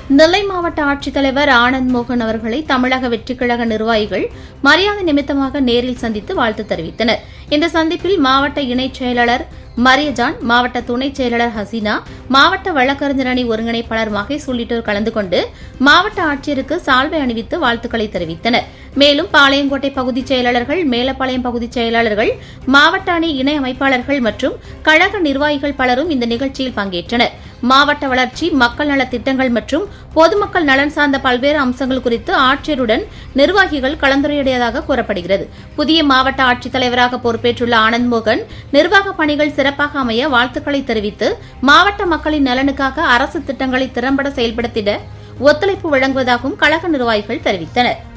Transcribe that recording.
நெல்லை மாவட்ட ஆட்சித்தலைவர் ஆனந்த் மோகன் அவர்களை தமிழக வெற்றிக் கழக நிர்வாகிகள் மரியாதை நிமித்தமாக நேரில் சந்தித்து வாழ்த்து தெரிவித்தனர். இந்த சந்திப்பில் மாவட்ட இணைச் செயலாளர் மரியஜான், மாவட்ட துணைச் செயலாளர் ஹசீனா, மாவட்ட வழக்கறிஞர் அணி ஒருங்கிணைப்பாளர் மகேஷ் உள்ளிட்டோர் கலந்து கொண்டு மாவட்ட ஆட்சியருக்கு சால்வை அணிவித்து வாழ்த்துக்களை தெரிவித்தனர். மேலும் பாளையங்கோட்டை பகுதிச் செயலாளர்கள், மேலப்பாளையம் பகுதிச் செயலாளர்கள், மாவட்ட அணி இணை அமைப்பாளர்கள் மற்றும் கழக நிர்வாகிகள் பலரும் இந்த நிகழ்ச்சியில் பங்கேற்றனர். மாவட்ட வளர்ச்சி, மக்கள் நலத் திட்டங்கள் மற்றும் பொதுமக்கள் நலன் சார்ந்த பல்வேறு அம்சங்கள் குறித்து ஆட்சியருடன் நிர்வாகிகள் கலந்துரையாடியதாக கூறப்படுகிறது. புதிய மாவட்ட ஆட்சித்தலைவராக பொறுப்பேற்றுள்ள ஆனந்த் மோகன் நிர்வாக பணிகள் சிறப்பாக அமைய வாழ்த்துக்களை தெரிவித்து மாவட்ட மக்களின் நலனுக்காக அரசு திட்டங்களை திறம்பட செயல்படுத்திட ஒத்துழைப்பு வழங்குவதாகவும் கழக நிர்வாகிகள் தெரிவித்தனர்.